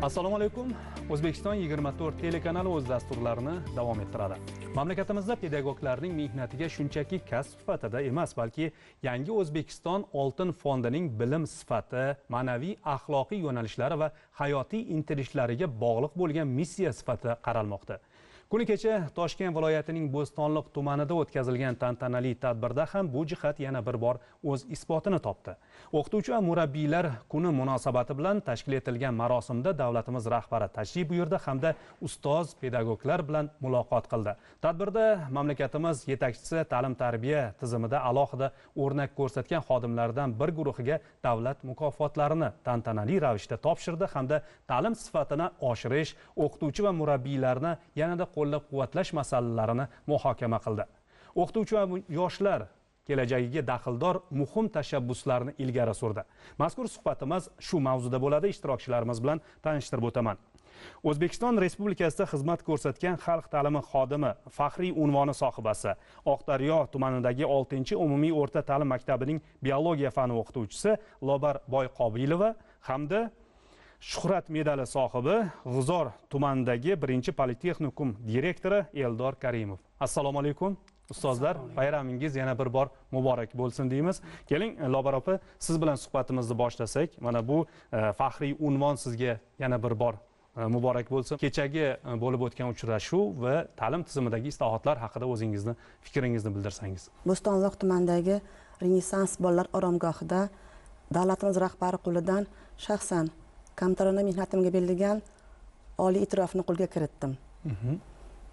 Assalomu alaykum. O'zbekiston 24 telekanali o'z dasturlarini davom ettiradi. Mamlakatimizda pedagoglarning mehnatiga shunchaki kasb sifatida emas, balki yangi O'zbekiston oltin fondining bilim sifati, ma'naviy axloqiy yo'nalishlari va hayotiy intilishlariga bog'liq bo'lgan missiya sifatida qaralmoqda. Kuni kecha Toshkent viloyatining Bo'stonliq tumanida o'tkazilgan tantanali tadbirda ham bu jihat yana bir bor o'z isbotini topdi. O'qituvchi va murabbiylar kuni munosabati bilan tashkil etilgan marosimda davlatimiz rahbari tashrif buyurdi hamda ustoz pedagoglar bilan muloqot qildi. Tadbirda mamlakatimiz yetakchisi ta'lim-tarbiya tizimida alohida o'rnak ko'rsatgan xodimlardan bir guruhiga davlat mukofotlarini tantanali ravishda topshirdi hamda ta'lim sifatini oshirish, o'qituvchi va murabbiylarni yanada qo'llab-quvvatlash masalalarini muhokama qildi. O'qituvchi va yoshlar kelajagiga daxldor muhim tashabbuslarni ilgari surdi. Mazkur suhbatimiz shu mavzuda bo'ladi. Ishtirokchilarimiz bilan tanishtirib o'taman. O'zbekiston Respublikasida xizmat ko'rsatgan xalq ta'limi xodimi, faxriy unvoni sohibasi, Oqdaryo tumanidagi 6-umumiy o'rta ta'lim maktabining biologiya fani o'qituvchisi Lobar Boyqobilova hamda Shuhrat medali sohibi G'uzor tumanidagi 1-politexnikum direktori Eldor Karimov. Assalomu alaykum. Ustozlar, bayramingiz yana bir bor muborak bo'lsin deymiz. Keling, Lobar opa, siz bilan suhbatimizni boshlasak. Mana bu faxriy unvon sizga yana bir bor muborak bo'lsin. Kechagi bo'lib o'tgan uchrashuv va ta'lim tizimidagi islohotlar haqida o'zingizni fikringizni bildirsangiz. Bo'stonliq tumanidagi Renessans bolalar oromgohida davlatimiz rahbari qo'lidan shaxsan kamtarona mehnatimga berilgan oliy e'tirofni qo'lga kiritdim.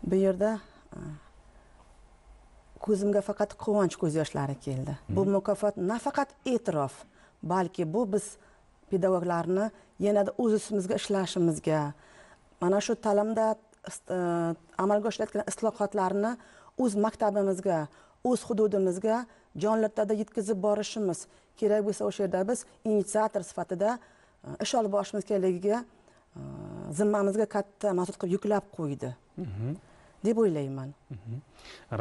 Bu yerda ko'zimga faqat quvonch ko'z yoshlari keldi. Bu mukofot nafaqat e'tirof, balki bu biz pedagoglarni yanada o'z ustimizga ishlashimizga, mana shu ta'limda amalga oshirilayotgan islohotlarni o'z maktabimizga, o'z hududimizga jonlitada yetkazib borishimiz kerak bo'lsa, o'sha yerda biz initiator sifatida ish olib borishimiz kerakligiga zimmamizga katta mas'uliyat qilib yuklab qo'ydi deb o'ylayman.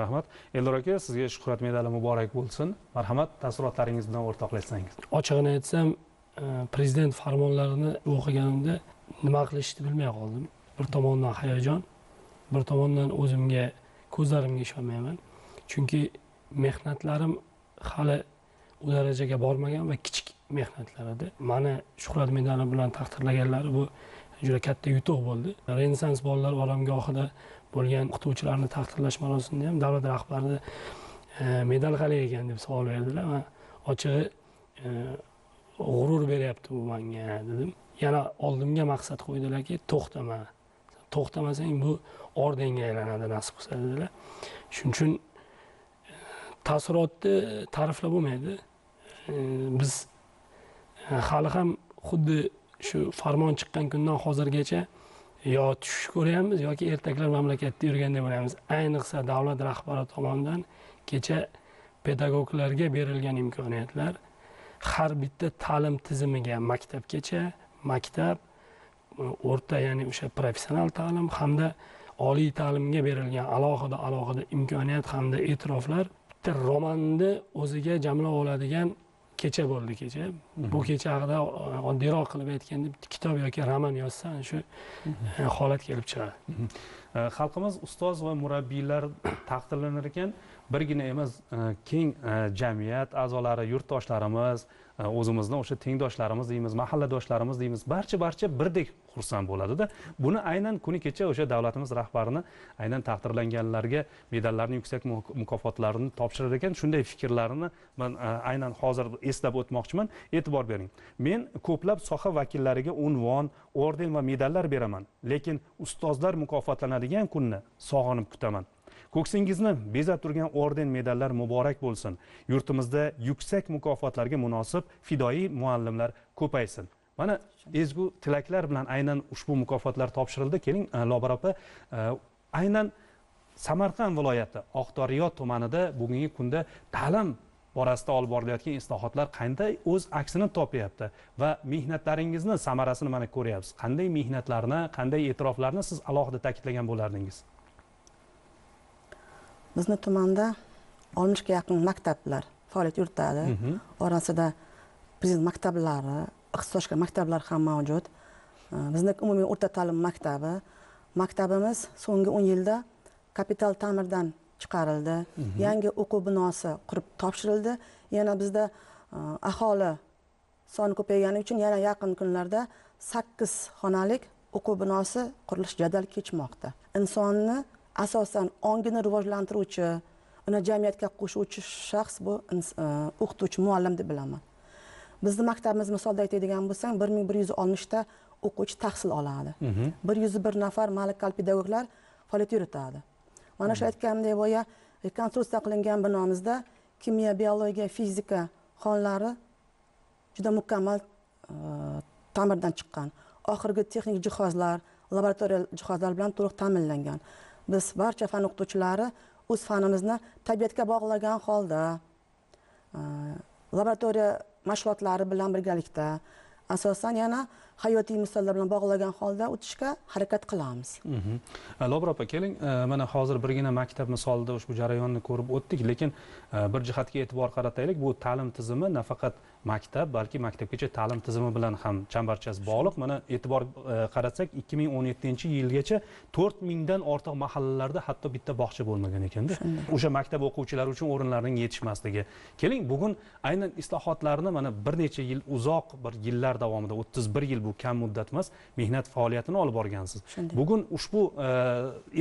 Rahmat. Eldor aka, sizga Shuhrat medali muborak bo'lsin. Marhamat, taassurotlaringiz bilan o'rtoqlashsangiz. Ochig'ini aytsam, prezident farmonlarini o'qiganimda nima qilishni bilmay qoldim. Bir tomondan hayajon, bir tomondan o'zimga, ko'zlarimga ishonmayman. Chunki mehnatlarim hali u darajaga bormagan va kichik mehnatlar edi. Mani Shuhrat medali bilan taqdirlaganlari bu juda katta yutuq bo'ldi. Renessans bolalar oromgohida bo'lgan o'qituvchilarni taqdirlash marosimida ham davlat rahbari medal qalay ekan deb savol berdilar va ochig'i g'urur beryapti bu menga dedim. Yana oldimga maqsad qo'ydilarki, to'xtamasang bu ordenga aylanadi nasib qilsa dedilar. Shuning uchun taassurotni ta'riflab bo'lmaydi. Biz hali ham xuddi shu farmon chiqqan kundan hozirgacha yo tush ko'ryapmiz yoki ertaklar mamlakatda yurgandek bo'layapmiz. Ayniqsa davlat rahbari tomonidan kecha pedagoglarga berilgan imkoniyatlar har bitta ta'lim tizimiga, maktabgacha, maktab, o'rta, ya'ni o'sha professional ta'lim hamda oliy ta'limga berilgan alohida imkoniyat hamda e'tiroflar bitta romanni o'ziga jamlab oladigan kecha bo'ldi kecha. Bu kecha haqida oddiyroq qilib aytganda kitob yoki roman yozsa shu holat kelib chiqadi. Xalqimiz ustoz va murabbiylar taqdirlanar ekan, birgina emas, keng jamiyat a'zolari, yurtdoshlarimiz, o'zimizni o'sha tengdoshlarimiz deymiz, mahalladoshlarimiz deymiz, barcha birdek xursand bo'ladi-da. Buni aynan kuni kecha o'sha davlatimiz rahbarini aynan taqdirlanganlarga medallarni, yuksak mukofotlarini topshirar ekan. Shunday fikrlarini men aynan hozir eslab o'tmoqchiman. E'tibor bering. Men ko'plab soha vakillariga unvon, orden va medallar beraman, lekin ustozlar mukofotlanadigan kunni sog'inib kutaman. Ko'ksingizni bezab turgan orden, medallar muborak bo'lsin. Yurtimizda yuksak mukofotlarga munosib fidoyi muallimlar ko'paysin. Mana ezgu tilaklar bilan aynan ushbu mukofotlar topshirildi. Keling, Lobar opa, aynan Samarqand viloyati Oqdaryo tumanida bugungi kunda ta'lim borasida olib borilayotgan islohotlar qanday o'z aksini topyapti va mehnatlaringizni samarasini mana ko'ryapsiz. Qanday mehnatlarni, qanday e'tiroflarni siz alohida ta'kidlagan bo'lardingiz? Bizni tumanda 60 ga yaqin maktablar faoliyat yuritadi. Orasida prezident maktablari, ixtisoslashgan maktablar ham mavjud. bizni umumiy o'rta ta'lim maktabimiz so'nggi 10 yilda kapital ta'mirdan chiqarildi. Yangi o'quv binosi qurib topshirildi. Yana bizda aholi soni ko'paygani uchun yana yaqin kunlarda 8 xonalik o'quv binosi qurilish jadal kechmoqda. Insonni asosan ongini rivojlantiruvchi, uni jamiyatga qo'shuvchi shaxs bu o'qituvchi, muallim deb bilaman. Bizning maktabimiz misolda aytadigan bo'lsam, 1160 ta o'quvchi tahsil oladi. 101 nafar malakali pedagoglar faoliyat yuritadi. Mana shu aytganimdek bo'ya rekonstruksiya qilingan binomizda kimyo, biologiya, fizika xonalari juda mukammal ta'mirdan chiqqan. Oxirgi texnik jihozlar, laboratoriya jihozlar bilan to'liq ta'minlangan. Biz barcha fan o'qituvchilari o'z fanimizni tabiatga bog'lagan holda, laboratoriya mashg'ulotlari bilan birgalikda, asosan yana hayotiy misollar bilan bog'lagan holda o'tishga harakat qilamiz. Lobir opa, keling, mana hozir birgina maktab misolida ushbu jarayonni ko'rib o'tdik, lekin bir jihatga e'tibor qarataylik. Bu ta'lim tizimi nafaqat maktab, balki maktabgacha ta'lim tizimi bilan ham chambarchas bog'liq. Mana e'tibor qaratsak, 2017-yilgacha 4000 dan ortiq mahallalarda hatto bitta bog'cha bo'lmagan ekanda. O'sha maktab o'quvchilari uchun o'rinlarning yetishmasligi. Keling, bugun aynan islohotlarni mana bir necha yil, uzoq bir yillar davomida, 31 yil, bu kam muddat emas, mehnat faoliyatini olib borgansiz. Bugun ushbu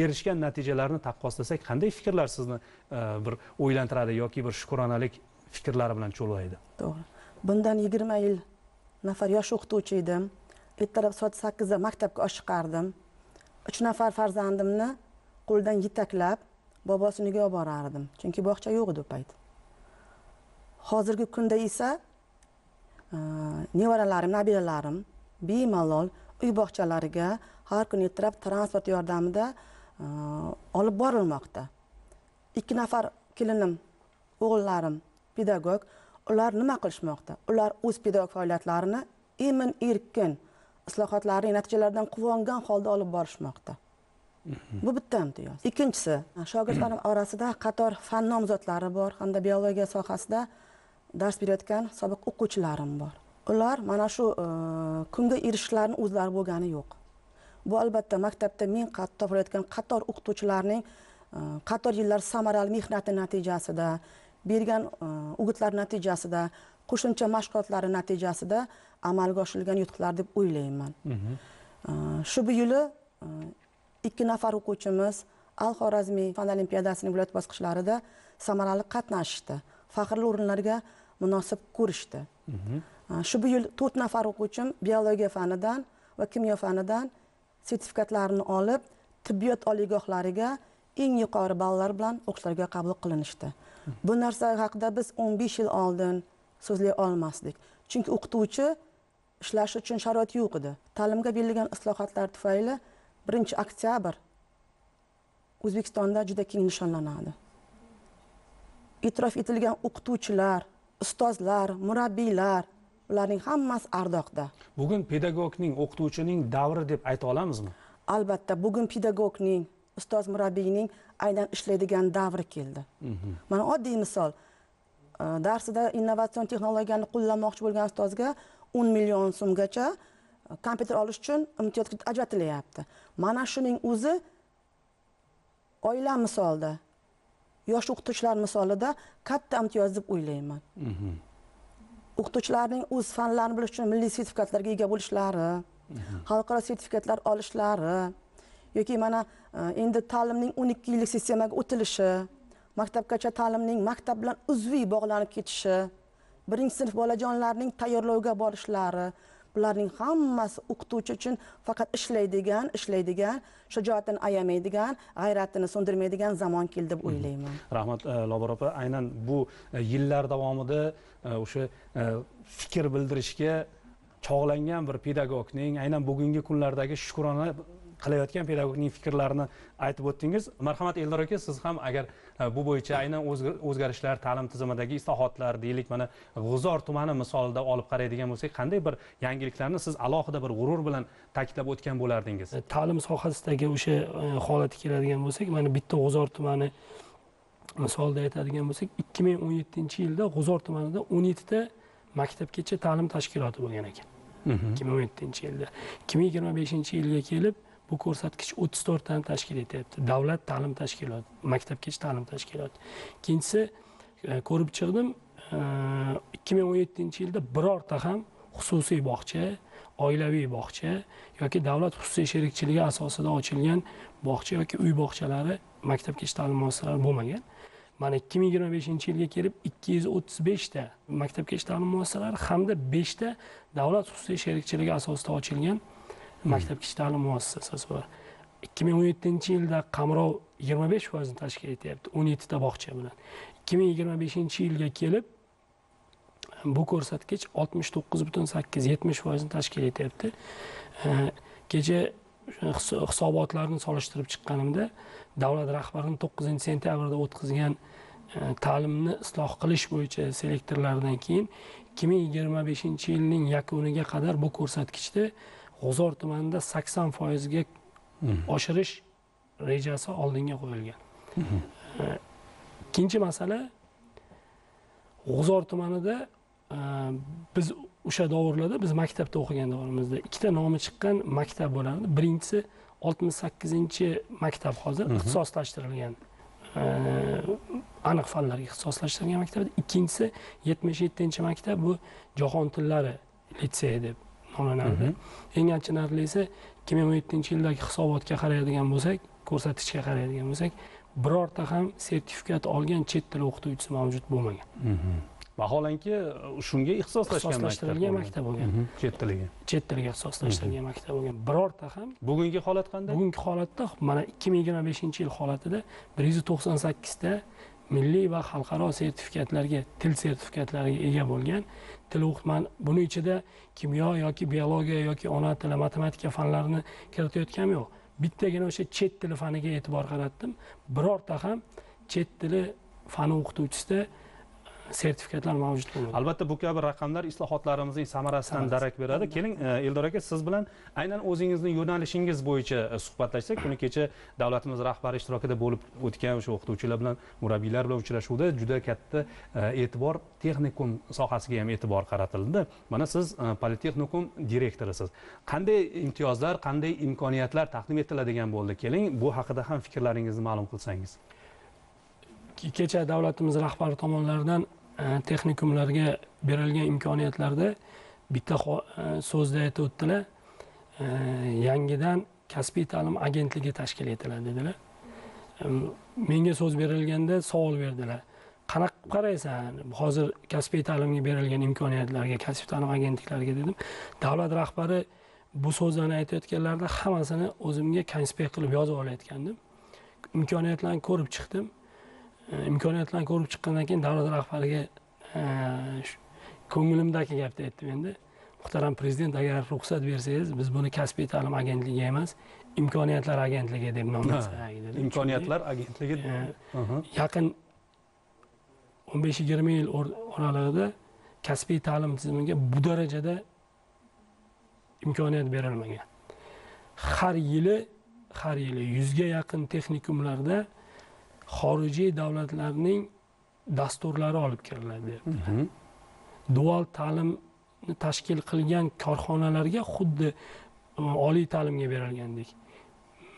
erishgan natijalarni taqqoslasak, qanday fikrlar sizni bir o'ylantiradi yoki bir shukronalik fikrlari bilan cho'llaydi? To'g'ri. Bundan 20 yil nafar yosh o'qituvchi edim. Ertalab soat 8 da maktabga oshiqardim. 3 nafar farzandimni qo'ldan yetaklab bobosiniga olib borardim. Chunki bog'cha yo'q edi u payt. Hozirgi kunda esa nevaralarim, nabiralarim bemalol uy bog'chalariga har kuni ertalab transport yordamida olib borilmoqda. 2 nafar kelinim, o'g'illarim pedagog. Ular nima qilishmoqda? Ular o'z pedagog faoliyatlarini emin-erkin islohotlarning natijalaridan quvongan holda olib borishmoqda. Bu bitta imtiyoz. Ikkinchisi, shogirdlarim orasida qator fan nomzodlari bor, hamda biologiya sohasida dars berayotgan sobiq o'quvchilarim bor. Ular mana shu kunga erishishlarning o'zlari bo'lgani yo'q. Bu albatta maktabda men topilayotgan qator o'qituvchilarning qator yillar samarali mehnati natijasida, bergan o'gitlar natijasida, qo'shimcha mashg'ulotlari natijasida amalga oshirilgan yutuqlar deb o'ylayman. Shu yili 2 nafar o'quvchimiz Al-Xorazmiy fan olimpiadasining viloyat bosqichlarida samarali qatnashdi. Faxrli o'rinlarga munosib ko'rishdi. Shu yil 4 nafar o'quvchim biologiya fanidan va kimyo fanidan sertifikatlarini olib, tibbiyot oliygohlariga eng yuqori ballar bilan o'qishlarga qabul qilinishdi. Bu narsa haqida biz 15 yil oldin so'zlay olmasdik. Chunki o'qituvchi ishlash uchun sharoit yo'q edi. Ta'limga berilgan islohotlar tufayli 1-oktyabr O'zbekistonda juda keng nishonlanadi. E'tirof etilgan o'qituvchilar, ustozlar, murabbiylar, ularning hammasi ardoqda. Bugun pedagogning, o'qituvchining davri deb ayta olamizmi? Albatta, bugun pedagogning, ustoz murabbiyning aynan ishlaydigan davri keldi. Mana oddiy misol, darsida innovatsion texnologiyani qo'llamoqchi bo'lgan ustozga 10 million so'mgacha kompyuter olish uchun imtiyoz ajratilyapti. Mana shuning o'zi oila misolida, yosh o'qituvchilar misolida katta imtiyoz deb o'ylayman. O'qituvchilarning o'z fanlarini bilish uchun milliy sertifikatlarga ega bo'lishlari, xalqaro sertifikatlar olishlari yoki mana endi ta'limning 12 yillik sistemaga o'tilishi, maktabgacha ta'limning maktab bilan uzviy bog'lanib ketishi, 1-sinf bolajonlarning tayyorlovga borishlari, bularning hammasi o'qituvchi uchun faqat ishlaydigan, shijoatini ayamaydigan, g'ayratini so'ndirmaydigan zamon keldi deb o'ylayman. Rahmat Lobir opa, aynan bu yillar davomida o'sha fikr bildirishga chog'langan bir pedagogning, aynan bugungi kunlardagi shukrona qilayotgan pedagogning fikrlarini aytib o'tdingiz. Marhamat Eldor aka, siz ham agar bu bo'yicha aynan o'zgarishlar, ta'lim tizimidagi islohotlar deylik, mana G'uzor tumani misolida olib qaraydigan bo'lsak, qanday bir yangiliklarni siz alohida bir g'urur bilan ta'kidlab o'tgan bo'lardingiz? Ta'lim sohasidagi o'sha holatga keladigan bo'lsak, mana bitta G'uzor tumani misolida aytadigan bo'lsak, 2017-yilda G'uzor tumanida 17 ta maktabgacha ta'lim tashkiloti bo'lgan ekan. 2017-yilda. 2025-yilga kelib bu ko'rsatkich 34 tani tashkil etyapti. Davlat ta'lim tashkiloti, maktabgacha ta'lim tashkiloti. Ikkinchisi, ko'rib chiqdim, 2017-yilda birorta ham xususiy bog'cha, oilaviy bog'cha yoki davlat xususiy sherikchiligi asosida ochilgan bog'cha yoki uy bog'chalari, maktabgacha ta'lim muassasalari bo'lmagan. Mana 2025-yilga kelib 235 ta maktabgacha ta'lim muassasalari hamda 5 ta davlat xususiy sherikchiligi asosida ochilgan maktabgacha ta'lim muassasasi bor. 2017-yilda qamrov 25% tashkil etyapti, 17 ta bog'cha bilan. 2025-yilga kelib bu ko'rsatkich 69,8-70% tashkil etyapti. Kecha hisobotlarni solishtirib chiqqanimda davlat rahbarining 9-sentyabrda o'tkazgan ta'limni isloh qilish bo'yicha selektorlardan keyin 2025-yilning yakuniga qadar bu ko'rsatkichni G'uzor tumanida 80% ga oshirish rejasi oldinga qo'yilgan. Ikkinchi masala, G'uzor tumanida biz o'sha davrlarda, biz maktabda o'qigan davrimizda ikkita nomi chiqqan maktab bo'lardi. Birinchisi 68-maktab hozir ixtisoslashtirilgan, aniq fanlarga ixtisoslashtirilgan maktab. Ikkinchisi 77-maktab, bu jahon tillari litseyi deb nomlanadi. Eng achinarlisi, 2017-yildagi hisobotga qaraydigan bo'lsak, ko'rsatkichga qaraydigan bo'lsak, birorta ham sertifikat olgan chet tili o'qituvchisi mavjud bo'lmagan. Vaholanki shunga ixtisoslashtirilgan maktab bo'lgan. Chet tiliga ixtisoslashtirilgan maktab bo'lgan. Birorta ham. Bugungi holat qanday? Bugungi holatda mana 2025-yil holatida 198 ta milliy va xalqaro sertifikatlarga, til sertifikatlariga ega bo'lgan til o'qitman. Buning ichida kimyo yoki biologiya yoki ona tili, matematika fanlarini kiritayotganim yo'q. Bittagina o'sha chet tili faniga e'tibor qaratdim. Birorta ham chet tili fani o'qituvchisida sertifikatlar mavjud bo'ladi. Albatta bu kabi raqamlar islohotlarimizning samarasidan darak beradi. Keling, Eldor aka, siz bilan aynan o'zingizning yo'nalishingiz bo'yicha suhbatlashsak. Kuni kecha davlatimiz rahbari ishtirokida bo'lib o'tgan o'sha o'qituvchilar bilan, murabbiylar bilan uchrashuvda juda katta e'tibor texnikum sohasiga ham e'tibor qaratildi. Mana siz politexnikum direktorisiz. Qanday imtiyozlar, qanday imkoniyatlar taqdim etiladigan bo'ldi? Keling, bu haqida ham fikrlaringizni ma'lum qilsangiz. Kecha davlatimiz rahbari tomonidan texnikumlarga berilgan imkoniyatlarda bitta so'zda aytib o'tdilar. Yangidan kasbiy ta'lim agentligi tashkil etiladi dedilar. Menga so'z berilganda savol berdilar. Qanaqa qaraysan hozir kasbiy ta'limga berilgan imkoniyatlarga, kasbiy ta'lim agentliklariga dedim. Davlat rahbari bu so'zlarni aytayotganlarida hammasini o'zimga konspekt qilib yozib olayotgandim. Imkoniyatlarni ko'rib chiqdim. Imkoniyatlarni ko'rib chiqqandan keyin davlat rahbariga ko'nglimdagi gapni aytdim endi. Muhtaram prezident, agar ruxsat bersangiz, biz buni kasbiy ta'lim agentligi emas, imkoniyatlar agentligi deb nomlasak dedim. Imkoniyatlar agentligi. Yaqin 15-20 yil oralig'ida kasbiy ta'lim tizimiga bu darajada imkoniyat berilmagan. Har yili 100 ga yaqin texnikumlarda xorijiy davlatlarning dasturlari olib kiriladi. Dual ta'limni tashkil qilgan korxonalarga xuddi oliy ta'limga berilgandek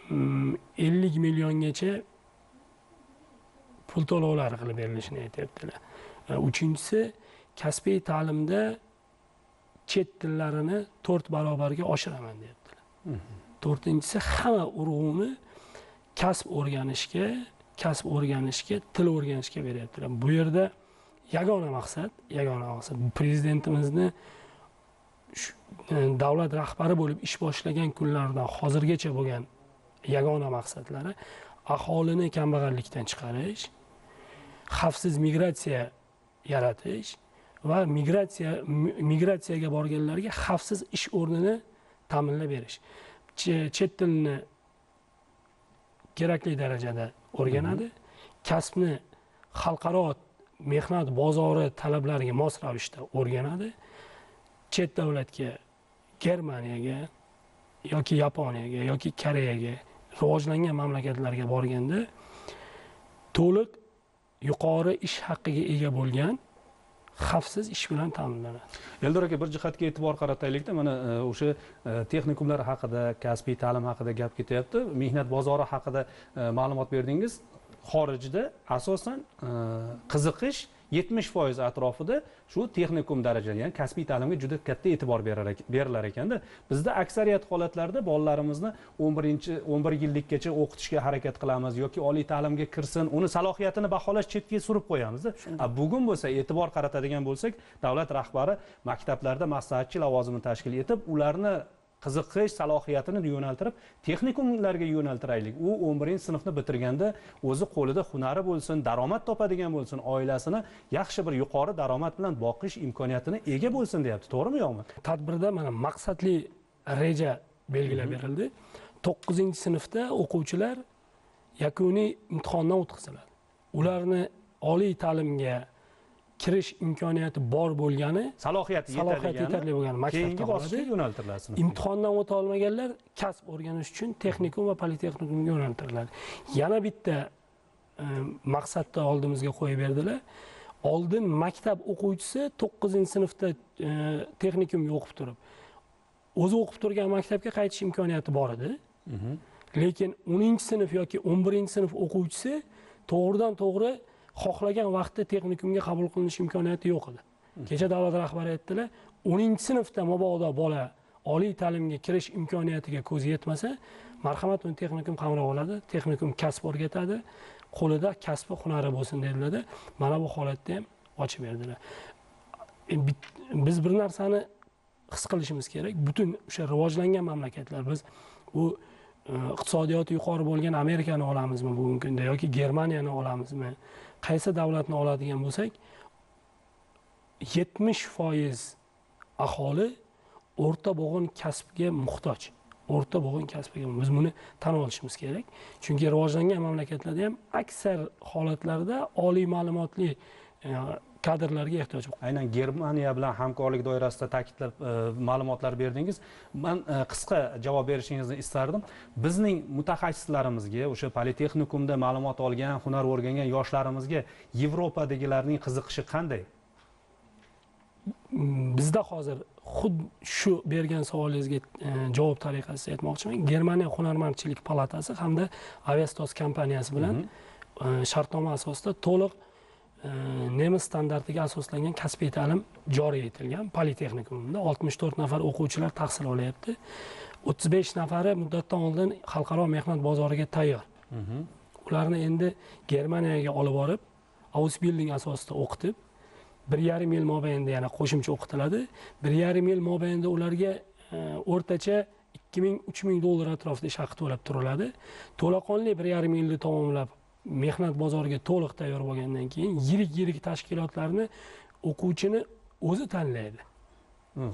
50 milliongacha pul to'lovlari qilib berilishini aytayaptilar. Uchinchisi, kasbiy ta'limda chet tillarini 4 barobarga oshiraman deyaptilar. To'rtinchisi, hamma urg'uni kasb o'rganishga, til o'rganishga beryaptilar. Bu yerda yagona maqsad prezidentimizni davlat rahbari bo'lib ish boshlagan kunlardan hozirgacha bo'lgan yagona maqsadlari aholini kambag'allikdan chiqarish, xavfsiz migratsiya yaratish va migratsiyaga borganlarga xavfsiz ish o'rnini ta'minlab berish. Chet tilini kerakli darajada o'rganadi, kasbni xalqaro mehnat bozori talablariga mos ravishda o'rganadi. Chet davlatga, Germaniyaga yoki Yaponiyaga yoki Koreyaga, rivojlangan mamlakatlarga borganda to'liq yuqori ish haqqiga ega bo'lgan xavfsiz ish bilan ta'minlanadi. Eldor aka, bir jihatga e'tibor qarataylik-da, mana o'sha texnikumlar haqida, kasbiy ta'lim haqida gap ketyapti. Mehnat bozori haqida ma'lumot berdingiz. Xorijda asosan qiziqish 70% atrofida shu texnikum darajali, ya'ni kasbiy ta'limga juda katta e'tibor berilar ekanda. Bizda aksariyat holatlarda bolalarimizni 11 yillikgacha o'qitishga harakat qilamiz yoki oliy ta'limga kirsin, uni salohiyatini baholash chetga surib qo'yamiz. Bugun bo'lsa e'tibor qaratadigan bo'lsak, davlat rahbari maktablarda maslahatchi lavozimini tashkil etib, ularni qiziqish salohiyatini yo'naltirib texnikumlarga yo'naltiraylik. U 11-sinfni bitirganda o'zi qo'lida hunari bo'lsin, daromad topadigan bo'lsin, oilasini yaxshi bir yuqori daromad bilan boqish imkoniyatini ega bo'lsin deyapti. To'g'rimi, yo'qmi? Tadbirda mana maqsadli reja belgilab berildi. 9-sinfda o'quvchilar yakuniy imtihondan o'tkaziladi. Ularni oliy ta'limga kirish imkoniyati bor bo'lgani, salohiyati yetarli bo'lgani maktabga bosishga yo'naltiriladi. Imtihondan o'ta olmaganlar kasb o'rganish uchun texnikum va politexnikumga yo'naltiriladi. Yana bitta maqsadni oldimizga qo'yib berdilar. Oldin maktab o'quvchisi 9-sinfda texnikumga o'qib turib, o'zi o'qib turgan maktabga qaytish imkoniyati bor edi. Lekin 10-sinf yoki 11-sinf o'quvchisi to'g'ridan to'g'ri xohlagan vaqtda texnikumga qabul qilinish imkoniyati yo'q edi. Kecha davlat rahbari aytdilar, 10-sinfda mabodo bola oliy ta'limga kirish imkoniyatiga ko'zi yetmasa, marhamat, uni texnikum qamrab oladi, texnikum kasb o'rgatadi, qo'lida kasbi hunari bo'lsin dedilar. Mana bu holatda ham ochib berdilar. Biz bir narsani his qilishimiz kerak. Butun o'sha rivojlangan mamlakatlar, biz bu iqtisodiyoti yuqori bo'lgan Amerikani olamizmi bugungi kunda yoki Germaniyani olamizmi? Qaysi davlatni oladigan bo'lsak, 70% aholi o'rta bo'g'in kasbga muhtoj. O'rta bo'g'in kasbiga biz buni tan olishimiz kerak. Chunki rivojlangan mamlakatlarda ham aksar holatlarda oliy ma'lumotli kadrlarga ehtiyoj bor. Aynan Germaniya bilan hamkorlik doirasida ta'kidlab ma'lumotlar berdingiz. Men qisqa javob berishingizni istardim. Bizning mutaxassislarimizga, o'sha politexnikumda ma'lumot olgan, hunar o'rgangan yoshlarimizga Yevropadagilarning qiziqishi qanday? Bizda hozir xuddi shu bergan savolingizga javob tariqasida aytmoqchiman. Germaniya hunarmandchilik palatasi hamda Avestos kompaniyasi bilan shartnoma asosida to'liq nemis standartiga asoslangan kasbiy ta'lim joriy etilgan. Politexnikumda 64 nafar o'quvchilar tahsil olyapti. 35 nafari muddatdan oldin xalqaro mehnat bozoriga tayyor. Ularni endi Germaniyaga olib borib, Ausbildung asosida o'qitib, 1,5 yil mobaynida yana qo'shimcha o'qitiladi. 1,5 yil mobaynida ularga o'rtacha 2000-3000 dollar atrofida ish haqi to'lab turiladi. To'laqonli 1,5 yilni tamomlab mehnat bozoriga to'liq tayyor bo'lgandan keyin yirik tashkilotlarni o'quvchini o'zi tanlaydi.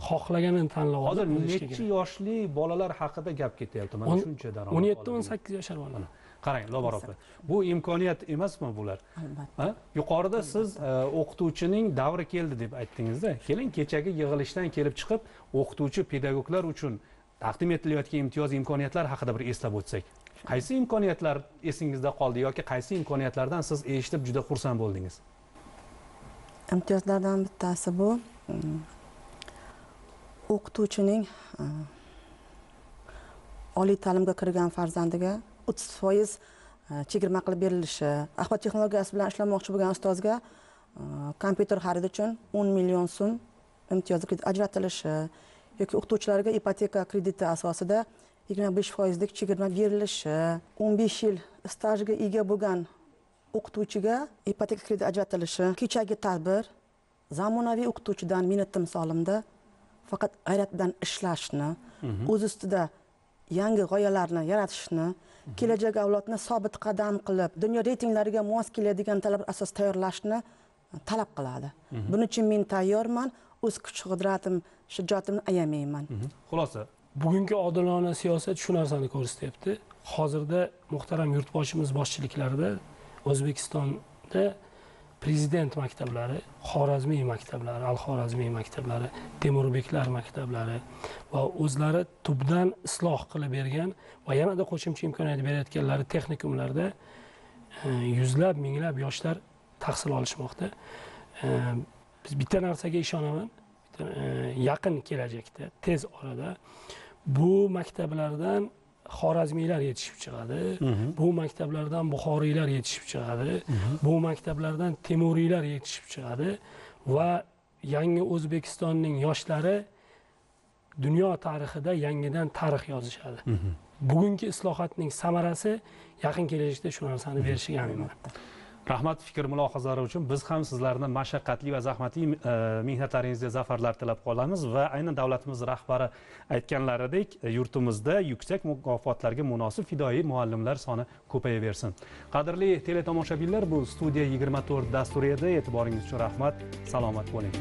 Xohlaganini tanlab oladi. Hozir necha yoshli bolalar haqida gap ketyapti? Mana shuncha daromad. 17-18 yoshlar bolalar. Qarang, Lobar opa. Bu imkoniyat emasmi bular? Albatta. Yuqorida siz o'qituvchining davri keldi deb aytdingizda. Keling, kechagi yig'ilishdan kelib chiqib, o'qituvchi pedagoglar uchun taqdim etilayotgan imtiyoz imkoniyatlar haqida bir eslab o'tsak. Qaysi imkoniyatlar esingizda qoldi yoki qaysi imkoniyatlardan siz eshitib juda xursand bo'ldingiz? Imtiyozlardan bittasi bu o'qituvchining oliy ta'limga kirgan farzandiga 30% chegirma qilib berilishi, axborot texnologiyasi bilan ishlamoqchi bo'lgan ustozga kompyuter xaridi uchun 10 million so'm imtiyoz kredit ajratilishi yoki o'qituvchilarga ipoteka krediti asosida 25%lik chegirma berilishi, 15 yil stajga ega bo'lgan o'qituvchiga ipoteka krediti ajratilishi. Kechagi tadbir zamonaviy o'qituvchidan minutda misolimda faqat g'ayrat bilan ishlashni, o'z ustida yangi g'oyalarni yaratishni, kelajak avlodni sobit qadam qilib, dunyo reytinglariga mos keladigan talablar asosida tayyorlashni talab qiladi. Buning uchun men tayyorman, o'z kuch-qudratim, shijoatimni ayamayman. Xulosa, bugungi odilona siyosat shu narsani ko'rsatyapti. Hozirda muhtaram yurtboshimiz boshchiliklarida O'zbekistonda prezident maktablari, Xorazmiy maktablari, Al-Xorazmiy maktablari, Temurbeklar maktablari va o'zlari tubdan isloh qilib bergan va yanada qo'shimcha imkoniyat berayotganlari texnikumlarda yuzlab, minglab yoshlar tahsil olishmoqda. biz bitta narsaga ishonaman, yaqin kelajakda, tez orada bu maktablardan xorazmiylar yetishib chiqadi, bu maktablardan buxoriylar yetishib chiqadi, bu maktablardan temuriylar yetishib chiqadi va yangi O'zbekistonning yoshlari dunyo tarixida yangidan tarix yozishadi. Bugungi islohotning samarasi yaqin kelajakda shu narsani berishiga aminman. Rahmat fikr mulohazalari uchun. Biz ham sizlarni mashaqqatli va zahmatli mehnatlaringizga zafarlar tilab qolamiz va aynan davlatimiz rahbari aytganlaridek yurtimizda yuksak mukofotlarga munosib fidoyi muallimlar soni ko'payaversin. Qadrli teletomoshabinlar, bu Studiya 24 dasturi edi. E'tiboringiz uchun rahmat. Salomat bo'ling.